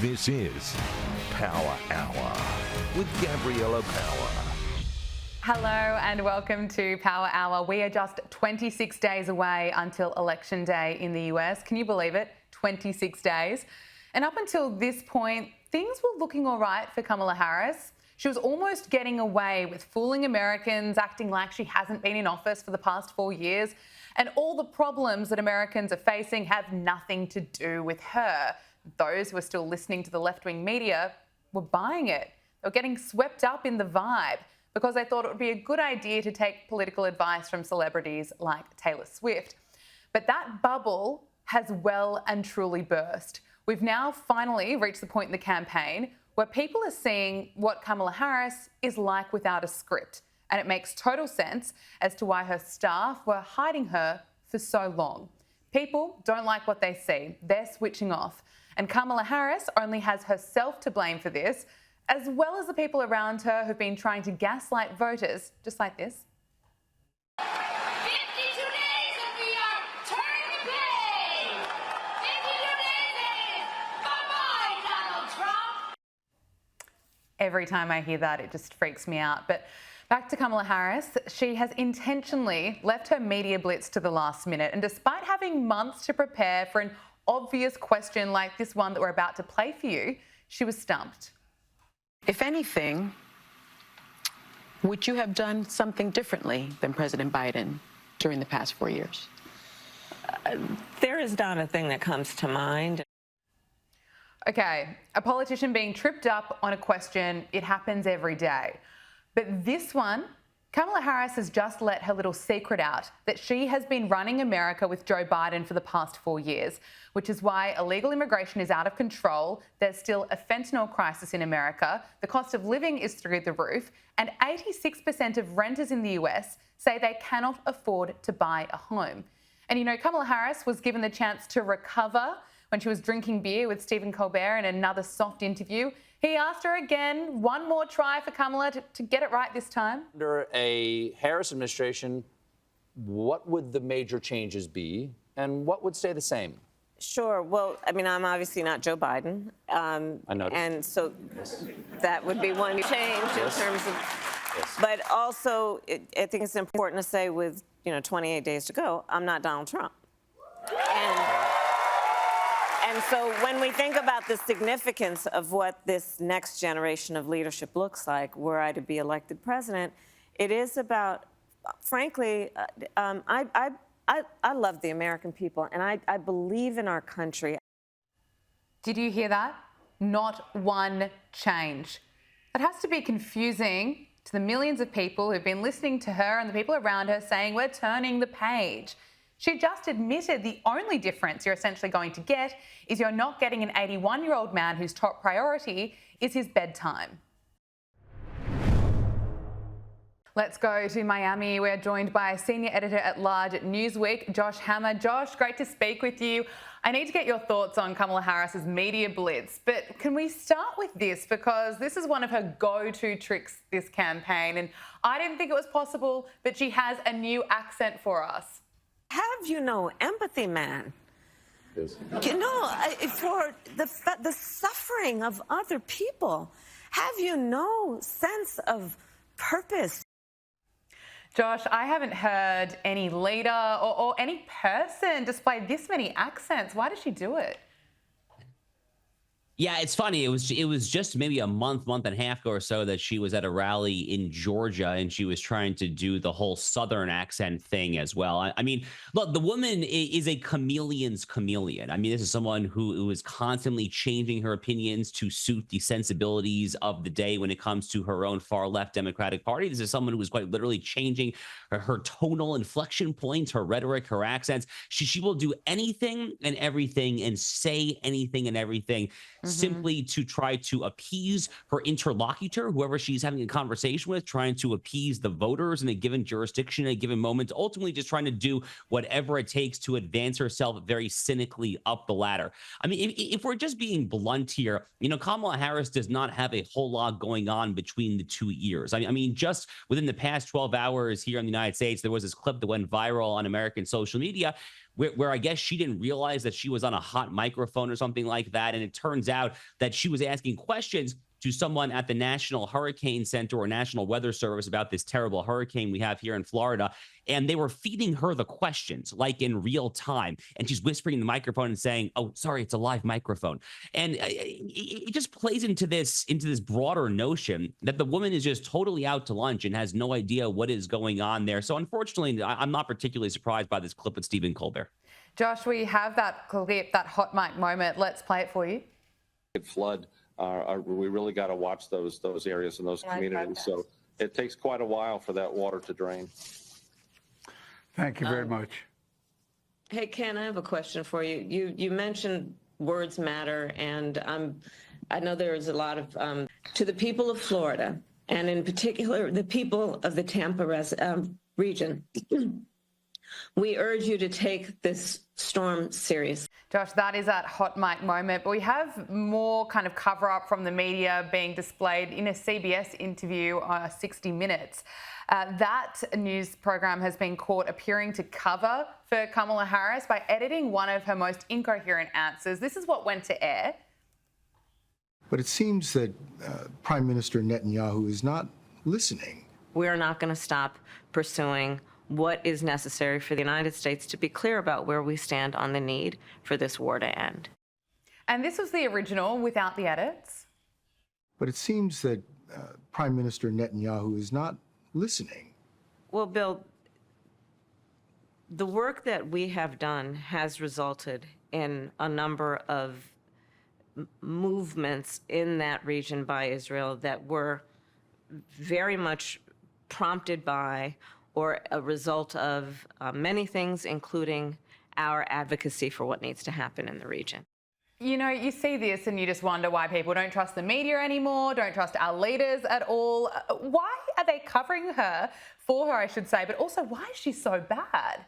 This is Power Hour with Gabriella Power. Hello and welcome to Power Hour. We are just 26 days away until Election Day in the US. Can you believe it? 26 days. And up until this point, things were looking all right for Kamala Harris. She was almost getting away with fooling Americans, acting like she hasn't been in office for the past 4 years. And all the problems that Americans are facing have nothing to do with her. Those who are still listening to the left-wing media were buying it. They were getting swept up in the vibe because they thought it would be a good idea to take political advice from celebrities like Taylor Swift. But that bubble has well and truly burst. We've now finally reached the point in the campaign where people are seeing what Kamala Harris is like without a script. And it makes total sense as to why her staff were hiding her for so long. People don't like what they see. They're switching off. And Kamala Harris only has herself to blame for this, as well as the people around her who've been trying to gaslight voters, just like this. 52 days and we are turning the page. 52 days and bye-bye, Donald Trump. Every time I hear that, it just freaks me out. But back to Kamala Harris, she has intentionally left her media blitz to the last minute. And despite having months to prepare for an obvious question like this one that we're about to play for you, she was stumped. If anything, would you have done something differently than President Biden during the past 4 years? There is not a thing that comes to mind. Okay, a politician being tripped up on a question, it happens every day. But this one, Kamala Harris has just let her little secret out that she has been running America with Joe Biden for the past 4 years, which is why illegal immigration is out of control. There's still a fentanyl crisis in America. The cost of living is through the roof. And 86% of renters in the US say they cannot afford to buy a home. And you know, Kamala Harris was given the chance to recover when she was drinking beer with Stephen Colbert in another soft interview. He asked her again, one more try for Kamala to get it right this time. Under a Harris administration, what would the major changes be and what would stay the same? Sure. Well, I mean, I'm obviously not Joe Biden. I noticed. And so that would be one change in terms of. But also, I think it's important to say with, 28 days to go, I'm not Donald Trump. And so when we think about the significance of what this next generation of leadership looks like, were I to be elected president, it is about, frankly, I love the American people, and I believe in our country. Did you hear that? Not one change. It has to be confusing to the millions of people who've been listening to her and the people around her saying, we're turning the page. She just admitted the only difference you're essentially going to get is you're not getting an 81-year-old man whose top priority is his bedtime. Let's go to Miami. We're joined by Senior Editor-at-Large at Newsweek, Josh Hammer. Josh, great to speak with you. I need to get your thoughts on Kamala Harris's media blitz, but can we start with this? Because this is one of her go-to tricks this campaign, and I didn't think it was possible, but she has a new accent for us. Have empathy, man. Yes. For the suffering of other people. Have sense of purpose. Josh, I haven't heard any leader or any person display this many accents. Why does she do it? Yeah, it's funny. It was just maybe a month and a half ago or so that she was at a rally in Georgia and she was trying to do the whole Southern accent thing as well. I mean, look, the woman is a chameleon's chameleon. I mean, this is someone who is constantly changing her opinions to suit the sensibilities of the day when it comes to her own far left Democratic Party. This is someone who is quite literally changing her tonal inflection points, her rhetoric, her accents. She will do anything and everything and say anything and everything simply to try to appease her interlocutor, whoever she's having a conversation with, trying to appease the voters in a given jurisdiction, at a given moment, ultimately just trying to do whatever it takes to advance herself very cynically up the ladder. I mean, if we're just being blunt here, Kamala Harris does not have a whole lot going on between the 2 years. I mean, just within the past 12 hours here in the United States, there was this clip that went viral on American social media where I guess she didn't realize that she was on a hot microphone or something like that. And it turns out that she was asking questions to someone at the National Hurricane Center or National Weather Service about this terrible hurricane we have here in Florida. And they were feeding her the questions like in real time. And she's whispering in the microphone and saying, "Oh, sorry, it's a live microphone." And it just plays into this broader notion that the woman is just totally out to lunch and has no idea what is going on there. So unfortunately, I'm not particularly surprised by this clip with Stephen Colbert. Josh, we have that clip, that hot mic moment. Let's play it for you. Flood. We really got to watch those areas and those communities. So it takes quite a while for that water to drain. Thank you very much. Hey, Ken, I have a question for you. You mentioned words matter, and I know there is a lot of to the people of Florida, and in particular the people of the Tampa region. We urge you to take this storm serious. Josh, that is that hot mic moment, but we have more kind of cover up from the media being displayed in a CBS interview on 60 Minutes. That news program has been caught appearing to cover for Kamala Harris by editing one of her most incoherent answers. This is what went to air. But it seems that Prime Minister Netanyahu is not listening. We are not going to stop pursuing what is necessary for the United States to be clear about where we stand on the need for this war to end. And this was the original without the edits. But it seems that Prime Minister Netanyahu is not listening. Well, Bill, the work that we have done has resulted in a number of movements in that region by Israel that were very much prompted by or a result of many things, including our advocacy for what needs to happen in the region. You know, you see this and you just wonder why people don't trust the media anymore, don't trust our leaders at all. Why are they covering her, for her, I should say, but also why is she so bad?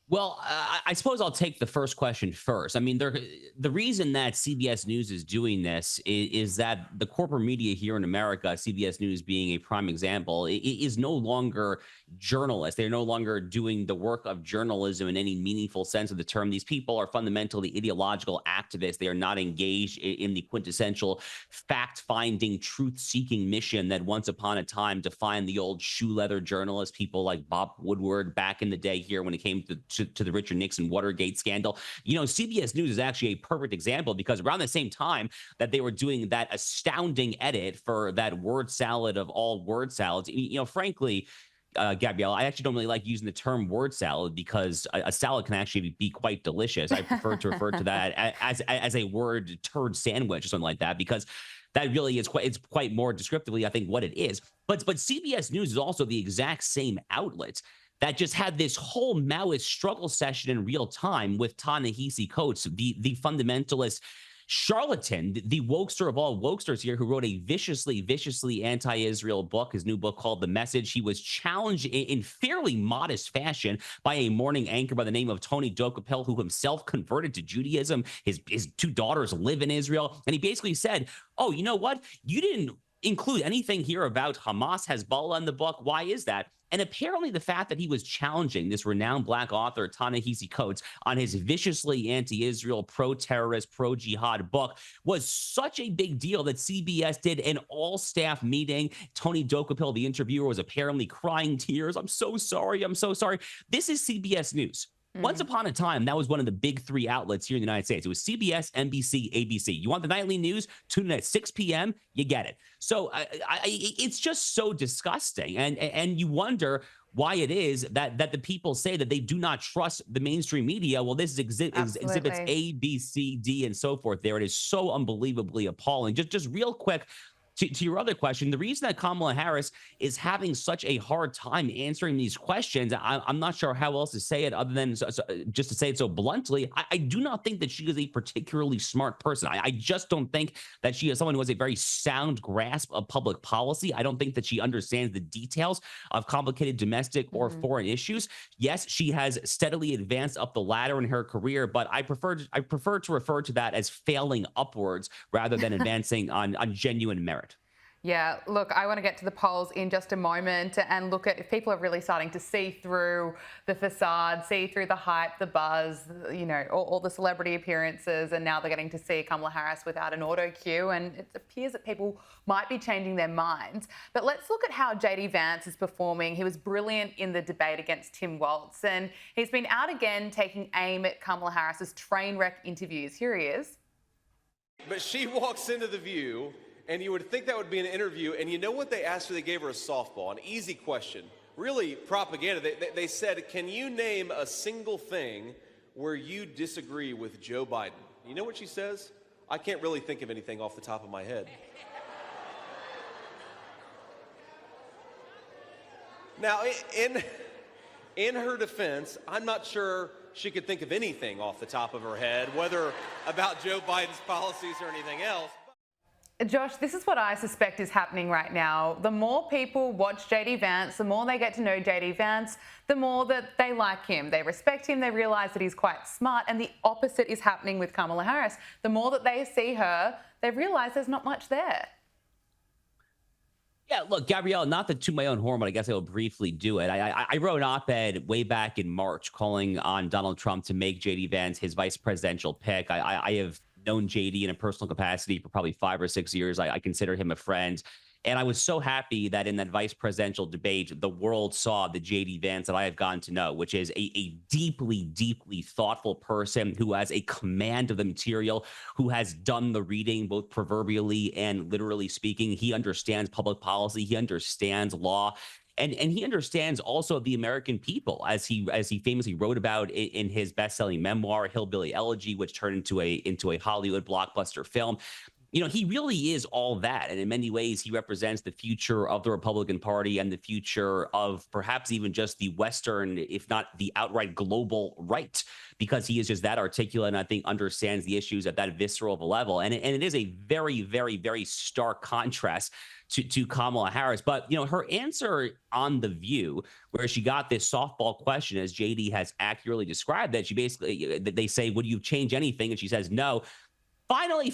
Well, I suppose I'll take the first question first. I mean, the reason that CBS News is doing this is that the corporate media here in America, CBS News being a prime example, is no longer journalists. They're no longer doing the work of journalism in any meaningful sense of the term. These people are fundamentally ideological activists. They are not engaged in the quintessential fact-finding, truth-seeking mission that once upon a time defined the old shoe leather journalists, people like Bob Woodward back in the day here when it came to the Richard Nixon Watergate scandal. You know, CBS News is actually a perfect example because around the same time that they were doing that astounding edit for that word salad of all word salads, you know, frankly, Gabrielle, I actually don't really like using the term word salad because a salad can actually be quite delicious. I prefer to refer to that as a word turd sandwich or something like that because that really is quite more descriptively, I think, what it is. But CBS News is also the exact same outlet that just had this whole Maoist struggle session in real time with Ta-Nehisi Coates, the fundamentalist charlatan, the wokester of all wokesters here, who wrote a viciously anti-Israel book, his new book called The Message. He was challenged in fairly modest fashion by a morning anchor by the name of Tony Dokapel, who himself converted to Judaism. His two daughters live in Israel. And he basically said, oh, you know what? You didn't include anything here about Hamas, Hezbollah in the book. Why is that? And apparently the fact that he was challenging this renowned Black author, Ta-Nehisi Coates, on his viciously anti-Israel, pro-terrorist, pro-jihad book was such a big deal that CBS did an all-staff meeting. Tony Dokapel, the interviewer, was apparently crying tears. I'm so sorry. I'm so sorry. This is CBS News. Once upon a time, that was one of the big three outlets here in the United States. It was CBS, NBC, ABC. You want the nightly news? Tune in at 6 p.m. You get it. So it's just so disgusting. And you wonder why it is that the people say that they do not trust the mainstream media. Well, this is exhibits A, B, C, D, and so forth there. It is so unbelievably appalling. Just real quick, to your other question, the reason that Kamala Harris is having such a hard time answering these questions, I'm not sure how else to say it other than just to say it so bluntly. I do not think that she is a particularly smart person. I just don't think that she is someone who has a very sound grasp of public policy. I don't think that she understands the details of complicated domestic or foreign issues. Yes, she has steadily advanced up the ladder in her career, but I prefer to refer to that as failing upwards rather than advancing on genuine merit. Yeah, look, I want to get to the polls in just a moment and look at if people are really starting to see through the facade, see through the hype, the buzz, you know, all the celebrity appearances, and now they're getting to see Kamala Harris without an auto cue, and it appears that people might be changing their minds. But let's look at how JD Vance is performing. He was brilliant in the debate against Tim Walz, and he's been out again taking aim at Kamala Harris's train wreck interviews. Here he is. But she walks into The View, and you would think that would be an interview, and you know what they asked her? They gave her a softball, an easy question. Really propaganda. They said, can you name a single thing where you disagree with Joe Biden? You know what she says? I can't really think of anything off the top of my head. Now, in her defense, I'm not sure she could think of anything off the top of her head, whether about Joe Biden's policies or anything else. Josh, this is what I suspect is happening right now. The more people watch JD Vance, the more they get to know JD Vance, the more that they like him. They respect him, they realise that he's quite smart, and the opposite is happening with Kamala Harris. The more that they see her, they realise there's not much there. Yeah, look, Gabrielle, not to toot my own horn, but I guess I will briefly do it. I wrote an op-ed way back in March calling on Donald Trump to make JD Vance his vice presidential pick. I have known JD in a personal capacity for probably 5 or 6 years. I consider him a friend. And I was so happy that in that vice presidential debate, the world saw the JD Vance that I have gotten to know, which is a deeply, deeply thoughtful person who has a command of the material, who has done the reading, both proverbially and literally speaking. He understands public policy. He understands law. And he understands also the American people, as he famously wrote about in his best-selling memoir, Hillbilly Elegy, which turned into a Hollywood blockbuster film. You know, he really is all that. And in many ways, he represents the future of the Republican Party and the future of perhaps even just the Western, if not the outright global right, because he is just that articulate and I think understands the issues at that visceral of a level. And it is a very, very, very stark contrast to Kamala Harris. But, you know, her answer on The View, where she got this softball question, as JD has accurately described, that she basically, they say, would you change anything? And she says, no. Finally,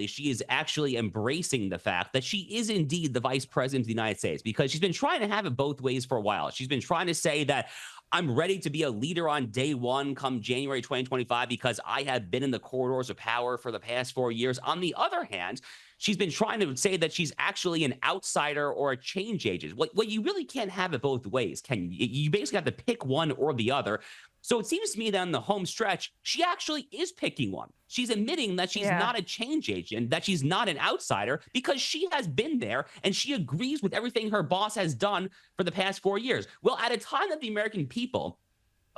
she is actually embracing the fact that she is indeed the vice president of the United States, because she's been trying to have it both ways for a while. She's been trying to say that I'm ready to be a leader on day one come January 2025 because I have been in the corridors of power for the past 4 years. On the other hand, she's been trying to say that she's actually an outsider or a change agent. Well, you really can't have it both ways, can you? You basically have to pick one or the other. So it seems to me that on the home stretch, she actually is picking one. She's admitting that she's not a change agent, that she's not an outsider, because she has been there and she agrees with everything her boss has done for the past 4 years. Well, at a time that the American people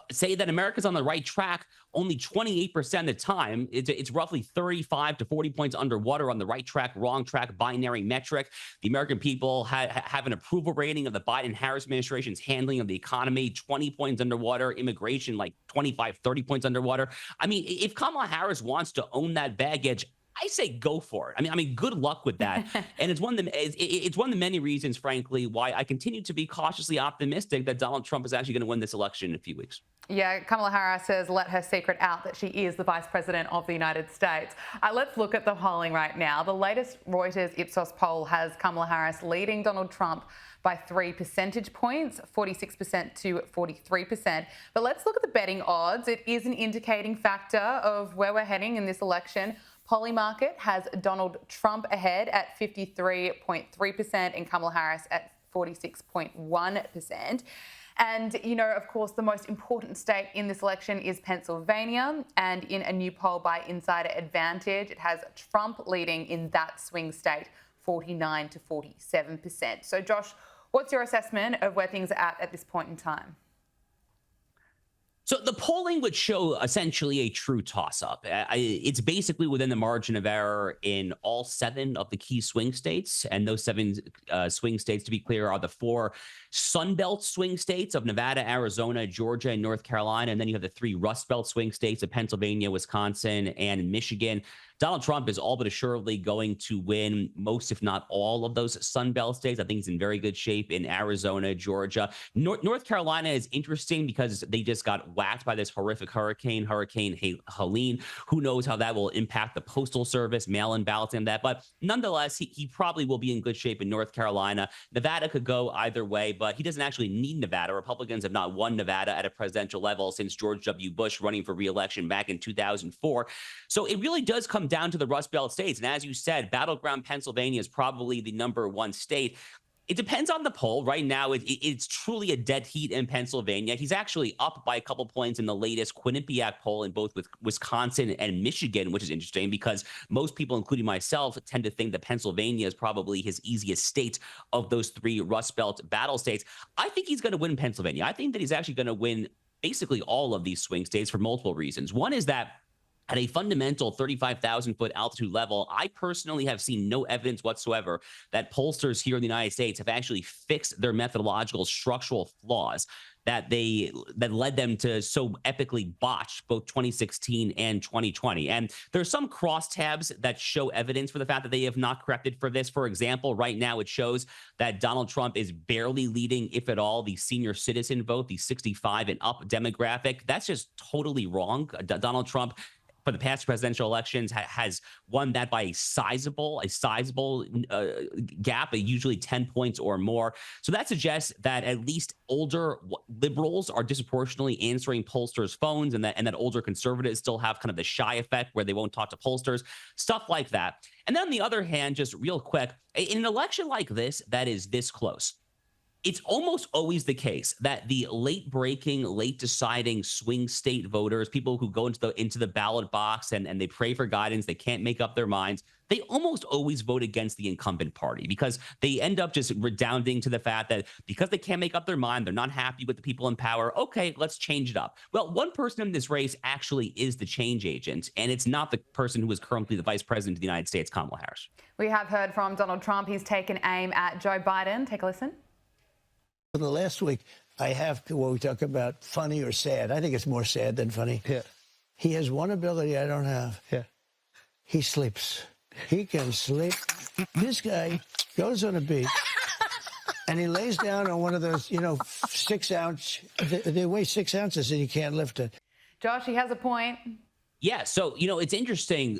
say that America's on the right track only 28% of the time, it's roughly 35 to 40 points underwater on the right track, wrong track, binary metric. The American people have an approval rating of the Biden-Harris administration's handling of the economy, 20 points underwater, immigration like 25, 30 points underwater. I mean, if Kamala Harris wants to own that baggage, I say go for it. I mean, good luck with that. And it's one of the many reasons, frankly, why I continue to be cautiously optimistic that Donald Trump is actually going to win this election in a few weeks. Yeah, Kamala Harris has let her secret out that she is the Vice President of the United States. Let's look at the polling right now. The latest Reuters Ipsos poll has Kamala Harris leading Donald Trump by 3 percentage points, 46% to 43%. But let's look at the betting odds. It is an indicating factor of where we're heading in this election. Polymarket has Donald Trump ahead at 53.3% and Kamala Harris at 46.1%. And, you know, of course, the most important state in this election is Pennsylvania. And in a new poll by Insider Advantage, it has Trump leading in that swing state, 49 to 47%. So, Josh, what's your assessment of where things are at this point in time? So the polling would show essentially a true toss-up. It's basically within the margin of error in all 7 of the key swing states. And those 7 swing states, to be clear, are the 4 Sunbelt swing states of Nevada, Arizona, Georgia, and North Carolina. And then you have the 3 Rust Belt swing states of Pennsylvania, Wisconsin, and Michigan. Donald Trump is all but assuredly going to win most, if not all, of those Sunbelt states. I think he's in very good shape in Arizona, Georgia. North Carolina is interesting because they just got whacked by this horrific hurricane, Hurricane Helene. Who knows how that will impact the Postal Service, mail-in balloting and that. But nonetheless, he probably will be in good shape in North Carolina. Nevada could go either way, but he doesn't actually need Nevada. Republicans have not won Nevada at a presidential level since George W. Bush running for re-election back in 2004. So it really does come down to the Rust Belt states. And as you said, battleground Pennsylvania is probably the #1 state. It depends on the poll. Right now, it's truly a dead heat in Pennsylvania. He's actually up by a couple points in the latest Quinnipiac poll in both with Wisconsin and Michigan, which is interesting because most people, including myself, tend to think that Pennsylvania is probably his easiest state of those 3 Rust Belt battle states. I think he's going to win Pennsylvania. I think that he's actually going to win basically all of these swing states for multiple reasons. One is that at a fundamental 35,000-foot altitude level, I personally have seen no evidence whatsoever that pollsters here in the United States have actually fixed their methodological structural flaws that led them to so epically botch both 2016 and 2020. And there's some crosstabs that show evidence for the fact that they have not corrected for this. For example, right now it shows that Donald Trump is barely leading, if at all, the senior citizen vote, the 65 and up demographic. That's just totally wrong. Donald Trump, for the past presidential elections, has won that by a sizable gap, usually 10 points or more. So that suggests that at least older liberals are disproportionately answering pollsters' phones, and that older conservatives still have kind of the shy effect where they won't talk to pollsters, stuff like that. And then on the other hand, just real quick, in an election like this that is this close, it's almost always the case that the late-breaking, late-deciding swing state voters, people who go into the ballot box and they pray for guidance, they can't make up their minds, they almost always vote against the incumbent party because they end up just redounding to the fact that because they can't make up their mind, they're not happy with the people in power. Okay, let's change it up. Well, one person in this race actually is the change agent, and it's not the person who is currently the vice president of the United States, Kamala Harris. We have heard from Donald Trump. He's taken aim at Joe Biden. Take a listen. For the last week, I have to, when we talk about funny or sad, I think it's more sad than funny. Yeah. He has one ability I don't have. Yeah. He sleeps. He can sleep. This guy goes on a beach and he lays down on one of those, 6 ounce, they weigh 6 ounces and you can't lift it. Josh, he has a point. Yeah. So, it's interesting.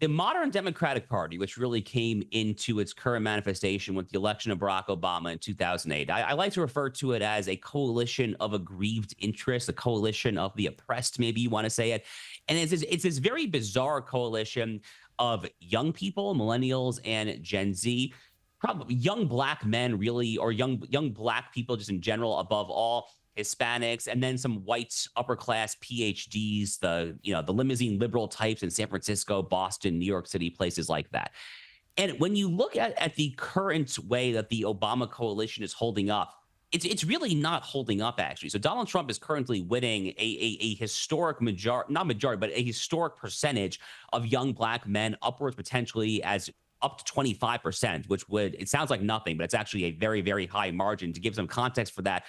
The modern Democratic Party, which really came into its current manifestation with the election of Barack Obama in 2008, I like to refer to it as a coalition of aggrieved interests, a coalition of the oppressed, maybe you want to say it. And it's this very bizarre coalition of young people, millennials and Gen Z, probably young black men, really, or young black people just in general, above all, Hispanics, and then some white upper class PhDs, the limousine liberal types in San Francisco, Boston, New York City, places like that. And when you look at the current way that the Obama coalition is holding up, it's really not holding up, actually. So Donald Trump is currently winning a historic but a historic percentage of young black men, upwards potentially as up to 25%, which it sounds like nothing, but it's actually a very, very high margin. To give some context for that,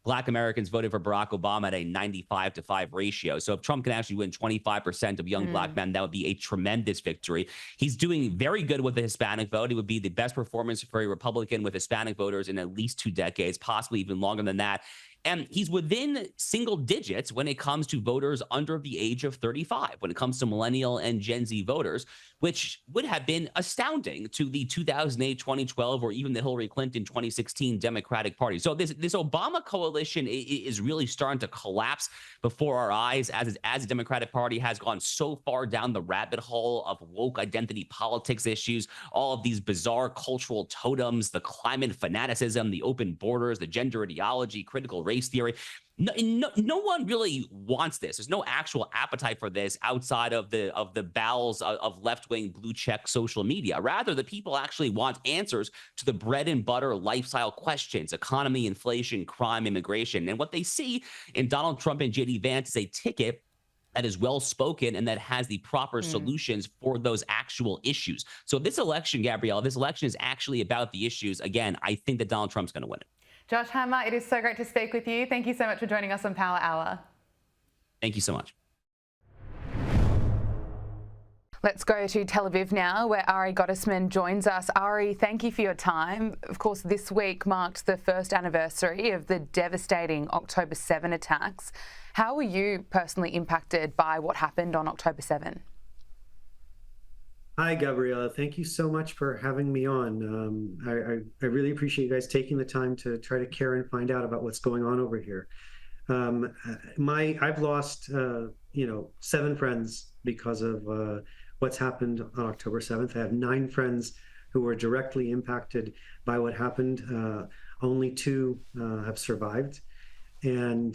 Black Americans voted for Barack Obama at a 95-5 ratio. So if Trump can actually win 25% of young black men, that would be a tremendous victory. He's doing very good with the Hispanic vote. It would be the best performance for a Republican with Hispanic voters in at least 2 decades, possibly even longer than that. And he's within single digits when it comes to voters under the age of 35, when it comes to millennial and Gen Z voters, which would have been astounding to the 2008, 2012, or even the Hillary Clinton 2016 Democratic Party. So this Obama coalition is really starting to collapse before our eyes as the Democratic Party has gone so far down the rabbit hole of woke identity politics issues, all of these bizarre cultural totems, the climate fanaticism, the open borders, the gender ideology, critical race theory. No one really wants this. There's no actual appetite for this outside of the bowels of left-wing blue check social media. Rather, the people actually want answers to the bread and butter lifestyle questions: economy, inflation, crime, immigration. And what they see in Donald Trump and JD Vance is a ticket that is well-spoken and that has the proper solutions for those actual issues. So this election, Gabrielle, this election is actually about the issues. Again, I think that Donald Trump's going to win it. Josh Hammer, it is so great to speak with you. Thank you so much for joining us on Power Hour. Thank you so much. Let's go to Tel Aviv now, where Ari Gottesman joins us. Ari, thank you for your time. Of course, this week marked the first anniversary of the devastating October 7 attacks. How were you personally impacted by what happened on October 7? Hi, Gabriella. Thank you so much for having me on. I really appreciate you guys taking the time to try to care and find out about what's going on over here. I've lost 7 friends because of what's happened on October 7th. I have 9 friends who were directly impacted by what happened. Only 2 have survived, and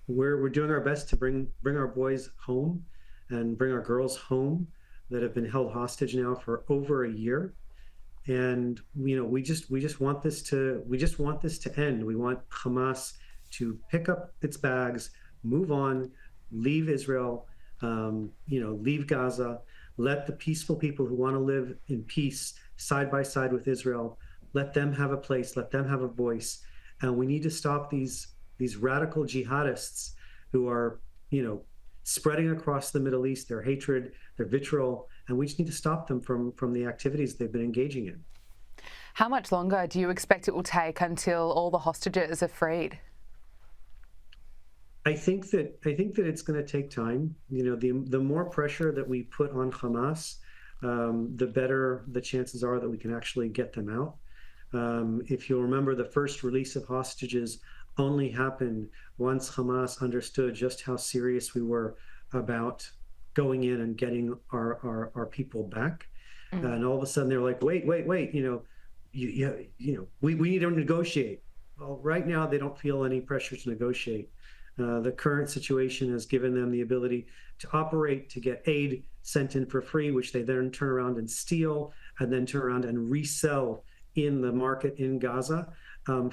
we're doing our best to bring our boys home and bring our girls home that have been held hostage now for over a year. And we just want this to end. We want Hamas to pick up its bags, move on, leave Israel, leave Gaza, let the peaceful people who want to live in peace side by side with Israel, let them have a place, let them have a voice. And we need to stop these radical jihadists who are, spreading across the Middle East, their hatred, their vitriol, and we just need to stop them from the activities they've been engaging in. How much longer do you expect it will take until all the hostages are freed? I think that it's going to take time. The more pressure that we put on Hamas, the better the chances are that we can actually get them out. If you'll remember, the first release of hostages only happened once Hamas understood just how serious we were about going in and getting our people back. And all of a sudden they're like, wait, we need to negotiate. Well, right now they don't feel any pressure to negotiate. The current situation has given them the ability to operate, to get aid sent in for free, which they then turn around and steal, and then turn around and resell in the market in Gaza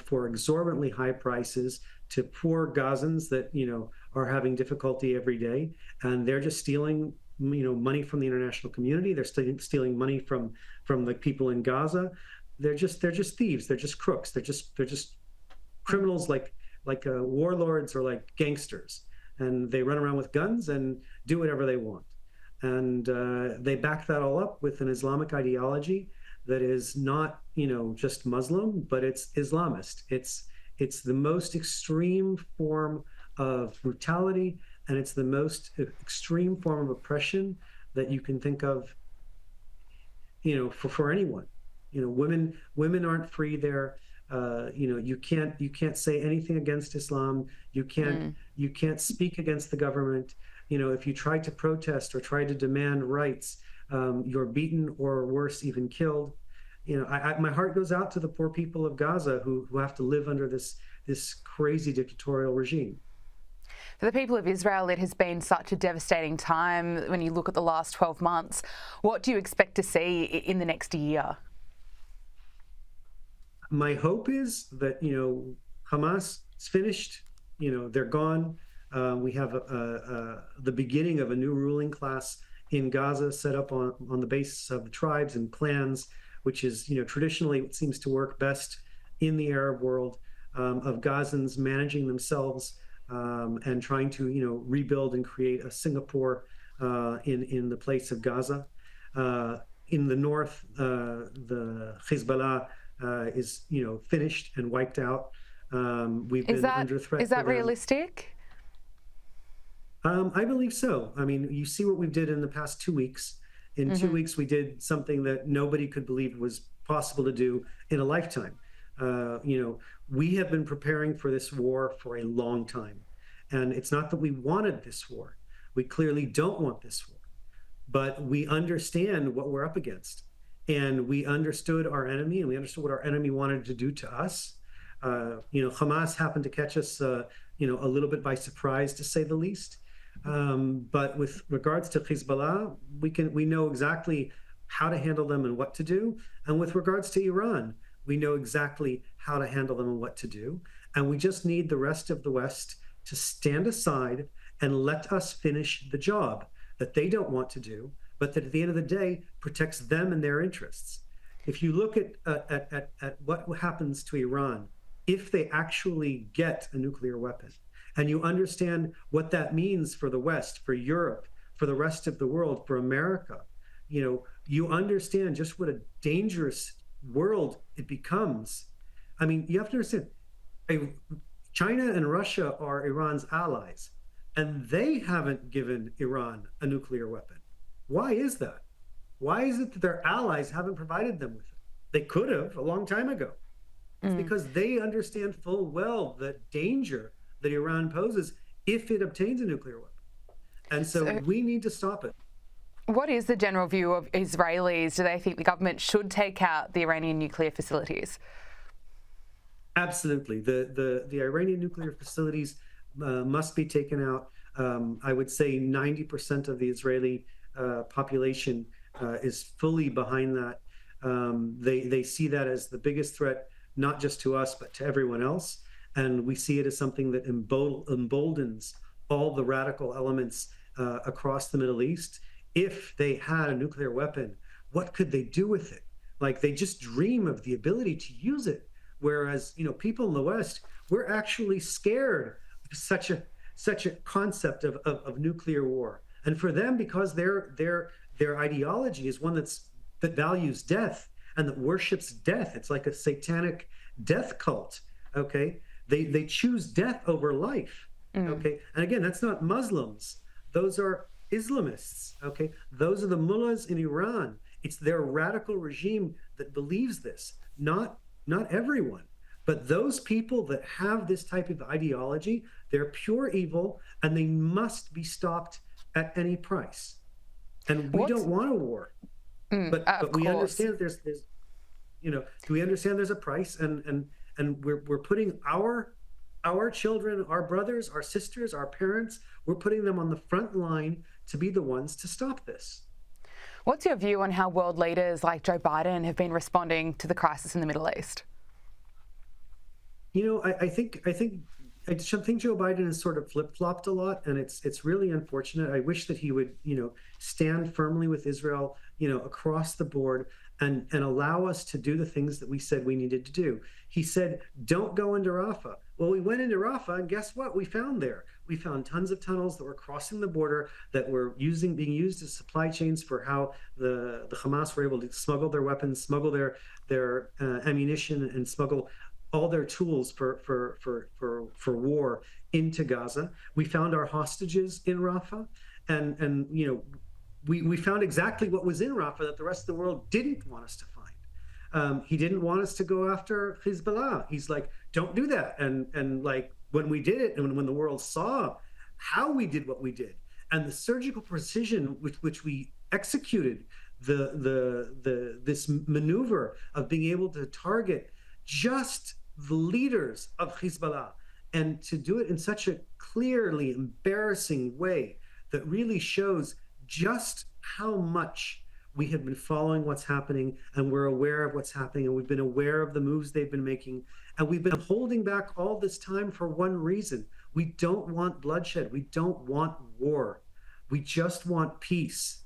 for exorbitantly high prices to poor Gazans that are having difficulty every day, and they're just stealing money from the international community. They're stealing money from the people in Gaza. They're just thieves. They're just crooks. They're just criminals like warlords or like gangsters, and they run around with guns and do whatever they want. And they back that all up with an Islamic ideology that is not, just Muslim, but it's Islamist. It's the most extreme form of brutality, and it's the most extreme form of oppression that you can think of, for anyone. Women aren't free there. You can't say anything against Islam. You can't speak against the government. If you try to protest or try to demand rights, you're beaten or worse, even killed. My heart goes out to the poor people of Gaza who have to live under this crazy dictatorial regime. For the people of Israel, it has been such a devastating time when you look at the last 12 months. What do you expect to see in the next year? My hope is that, Hamas is finished, they're gone. We have the beginning of a new ruling class in Gaza set up on the basis of the tribes and clans, which is, traditionally what seems to work best in the Arab world, of Gazans managing themselves and trying to, rebuild and create a Singapore in the place of Gaza. In the north, the Hezbollah is, finished and wiped out. We've been under threat. Is that realistic? I believe so. I mean, you see what we did in the past 2 weeks. In 2 weeks, we did something that nobody could believe was possible to do in a lifetime. We have been preparing for this war for a long time. And it's not that we wanted this war. We clearly don't want this war. But we understand what we're up against. And we understood our enemy, and we understood what our enemy wanted to do to us. Hamas happened to catch us, a little bit by surprise, to say the least. But with regards to Hezbollah, we know exactly how to handle them and what to do. And with regards to Iran, we know exactly how to handle them and what to do. And we just need the rest of the West to stand aside and let us finish the job that they don't want to do, but that at the end of the day protects them and their interests. If you look at what happens to Iran, if they actually get a nuclear weapon, and you understand what that means for the West, for Europe, for the rest of the world, for America. You understand just what a dangerous world it becomes. I mean, you have to understand, China and Russia are Iran's allies, and they haven't given Iran a nuclear weapon. Why is that? Why is it that their allies haven't provided them with it? They could have a long time ago. It's because they understand full well the danger that Iran poses if it obtains a nuclear weapon. And so we need to stop it. What is the general view of Israelis? Do they think the government should take out the Iranian nuclear facilities? Absolutely. The Iranian nuclear facilities must be taken out. I would say 90% of the Israeli population is fully behind that. They see that as the biggest threat, not just to us, but to everyone else. And we see it as something that emboldens all the radical elements across the Middle East. If they had a nuclear weapon, what could they do with it? Like, they just dream of the ability to use it. Whereas, people in the West, we're actually scared of such a concept of nuclear war. And for them, because their ideology is one that values death and that worships death, it's like a satanic death cult. Okay, they choose death over life. Okay, and again, that's not Muslims; those are Islamists. Okay, those are the mullahs in Iran. It's their radical regime that believes this. Not everyone, but those people that have this type of ideology, they're pure evil, and they must be stopped at any price. And we don't want a war, but we understand there's we understand there's a price, and we're putting our children, our brothers, our sisters, our parents, we're putting them on the front line to be the ones to stop this. What's your view on how world leaders like Joe Biden have been responding to the crisis in the Middle East? I think Joe Biden has sort of flip-flopped a lot, and it's really unfortunate. I wish that he would, stand firmly with Israel, across the board, and allow us to do the things that we said we needed to do. He said, don't go into Rafah. Well, we went into Rafah, and guess what we found there? We found tons of tunnels that were crossing the border that were being used as supply chains for how the Hamas were able to smuggle their weapons, smuggle their ammunition, and smuggle all their tools for war into Gaza. We found our hostages in Rafah, and we found exactly what was in Rafah that the rest of the world didn't want us to find. He didn't want us to go after Hezbollah. He's like, don't do that. And like, when we did it, and when the world saw how we did what we did, and the surgical precision with which we executed this maneuver of being able to target just the leaders of Hezbollah, and to do it in such a clearly embarrassing way that really shows just how much we have been following what's happening, and we're aware of what's happening, and we've been aware of the moves they've been making, and we've been holding back all this time for one reason. We don't want bloodshed. We don't want war. We just want peace.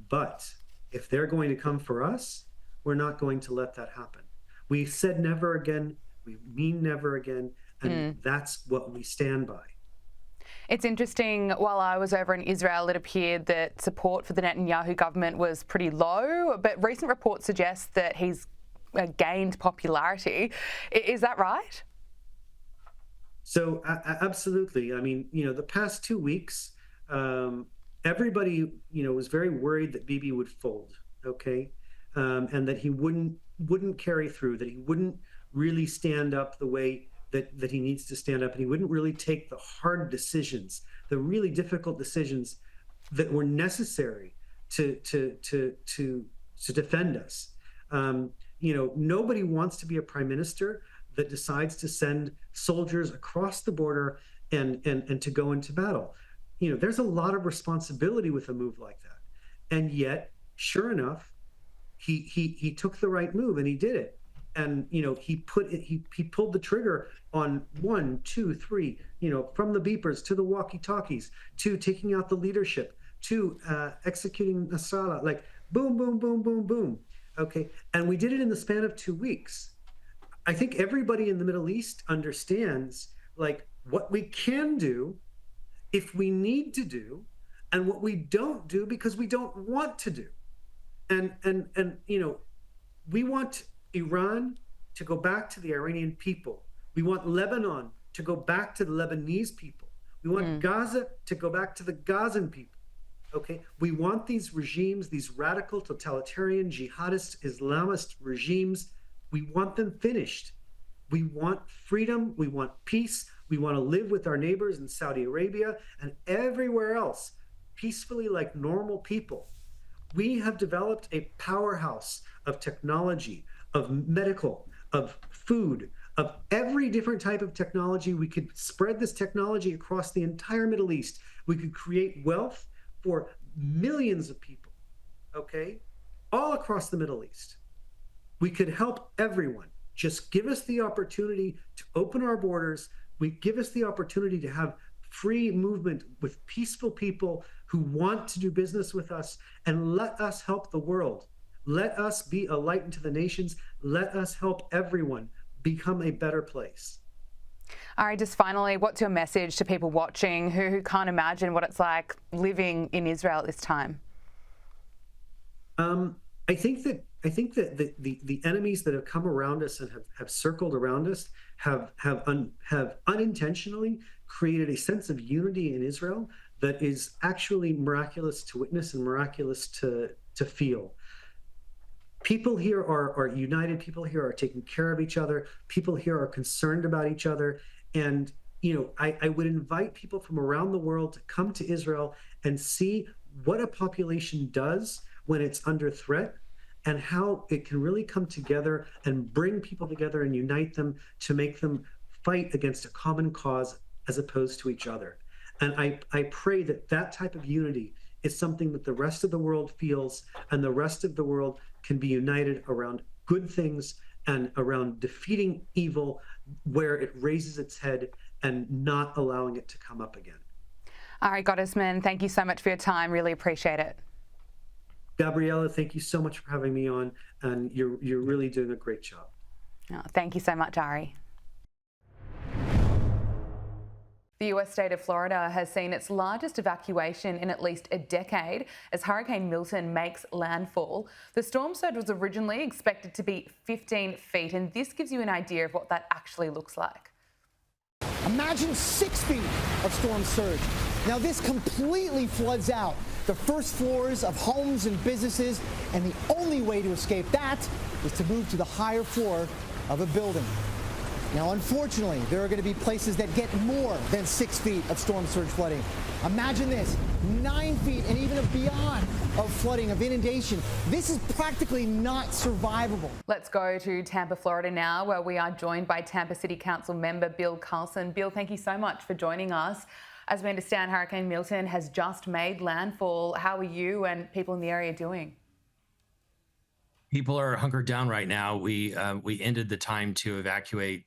But if they're going to come for us, we're not going to let that happen. We said never again. We mean never again. And that's what we stand by. It's interesting, while I was over in Israel, it appeared that support for the Netanyahu government was pretty low, but recent reports suggest that he's gained popularity. Is that right? So absolutely. I mean, the past 2 weeks, everybody, was very worried that Bibi would fold, okay? And that he wouldn't carry through, that he wouldn't really stand up the way that he needs to stand up, and he wouldn't really take the hard decisions, the really difficult decisions that were necessary to defend us. Nobody wants to be a prime minister that decides to send soldiers across the border and to go into battle. There's a lot of responsibility with a move like that, and yet, sure enough, he took the right move, and he did it. And he pulled the trigger on 1, 2, 3, from the beepers to the walkie-talkies to taking out the leadership to executing Nasrallah, like boom, boom, boom, boom, boom. Okay, and we did it in the span of 2 weeks. I think everybody in the Middle East understands like what we can do if we need to do, and what we don't do because we don't want to do. And you know, we want Iran to go back to the Iranian people. We want Lebanon to go back to the Lebanese people. We want Gaza to go back to the Gazan people. Okay, we want these regimes, these radical, totalitarian, jihadist, Islamist regimes, we want them finished. We want freedom, we want peace, we want to live with our neighbors in Saudi Arabia and everywhere else, peacefully like normal people. We have developed a powerhouse of technology, of medical, of food, of every different type of technology. We could spread this technology across the entire Middle East. We could create wealth for millions of people, okay, all across the Middle East. We could help everyone. Just give us the opportunity to open our borders. Give us the opportunity to have free movement with peaceful people who want to do business with us, and let us help the world. Let us be a light into the nations. Let us help everyone become a better place. All right, just finally, what's your message to people watching who can't imagine what it's like living in Israel at this time? I think that the enemies that have come around us and have circled around us have unintentionally created a sense of unity in Israel that is actually miraculous to witness and miraculous to feel. People here are united. People here are taking care of each other. People here are concerned about each other. And, you know, I would invite people from around the world to come to Israel and see what a population does when it's under threat and how it can really come together and bring people together and unite them to make them fight against a common cause as opposed to each other. And I pray that that type of unity is something that the rest of the world feels, and the rest of the world can be united around good things and around defeating evil where it raises its head and not allowing it to come up again. All right, Gottesman, thank you so much for your time. Really appreciate it. Gabriella, thank you so much for having me on, and you're really doing a great job. Oh, thank you so much, Ari. The US state of Florida has seen its largest evacuation in at least a decade as Hurricane Milton makes landfall. The storm surge was originally expected to be 15 feet, and this gives you an idea of what that actually looks like. Imagine 6 feet of storm surge. Now this completely floods out the first floors of homes and businesses, and the only way to escape that is to move to the higher floor of a building. Now, unfortunately, there are going to be places that get more than 6 feet of storm surge flooding. Imagine this, 9 feet and even beyond of flooding, of inundation. This is practically not survivable. Let's go to Tampa, Florida now, where we are joined by Tampa City Council member Bill Carlson. Bill, thank you so much for joining us. As we understand, Hurricane Milton has just made landfall. How are you and people in the area doing? People are hunkered down right now. We ended the time to evacuate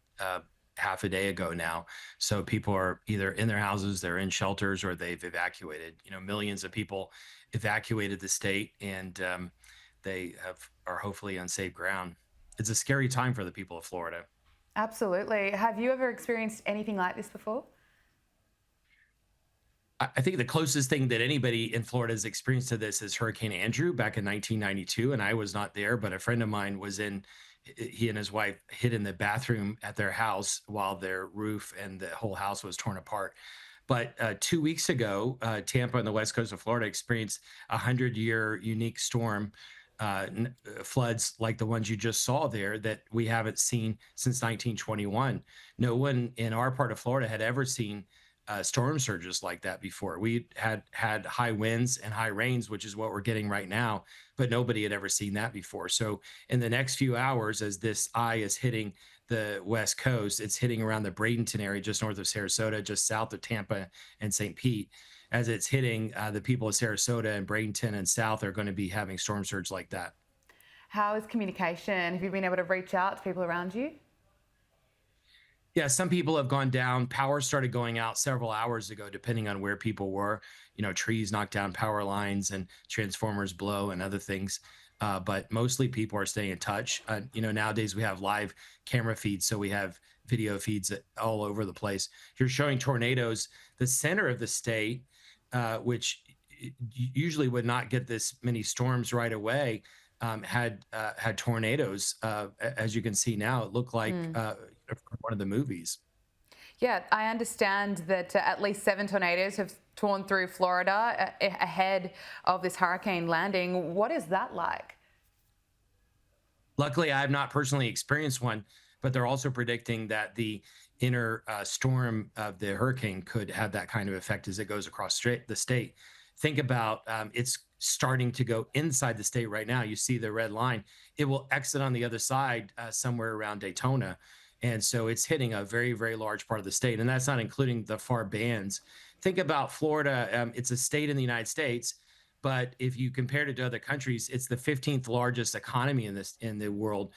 half a day ago now. So people are either in their houses, they're in shelters, or they've evacuated. You know, millions of people evacuated the state, and they are hopefully on safe ground. It's a scary time for the people of Florida. Absolutely. Have you ever experienced anything like this before? I think the closest thing that anybody in Florida has experienced to this is Hurricane Andrew back in 1992. And I was not there, but a friend of mine was he and his wife hid in the bathroom at their house while their roof and the whole house was torn apart. But 2 weeks ago, Tampa and the west coast of Florida experienced a 100-year unique storm, floods like the ones you just saw there that we haven't seen since 1921. No one in our part of Florida had ever seen storm surges like that before. We had high winds and high rains, which is what we're getting right now, but nobody had ever seen that before. So in the next few hours, as this eye is hitting the west coast, it's hitting around the Bradenton area, just north of Sarasota, just south of Tampa and St. Pete. As it's hitting, the people of Sarasota and Bradenton and south are going to be having storm surge like that. How is communication? Have you been able to reach out to people around you? Yeah, some people have gone down. Power started going out several hours ago, depending on where people were. You know, trees knock down power lines and transformers blow and other things. But mostly people are staying in touch. You know, nowadays we have live camera feeds, so we have video feeds all over the place. You're showing tornadoes. The center of the state, which usually would not get this many storms right away, had tornadoes. As you can see now, it looked like one of the movies. Yeah, I understand that at least 7 tornadoes have torn through Florida ahead of this hurricane landing. What is that like? Luckily, I have not personally experienced one, but they're also predicting that the inner storm of the hurricane could have that kind of effect as it goes across the state. Think about it's starting to go inside the state right now. You see the red line. It will exit on the other side somewhere around Daytona. And so it's hitting a very, very large part of the state. And that's not including the far bands. Think about Florida. It's a state in the United States. But if you compare it to other countries, it's the 15th largest economy in the world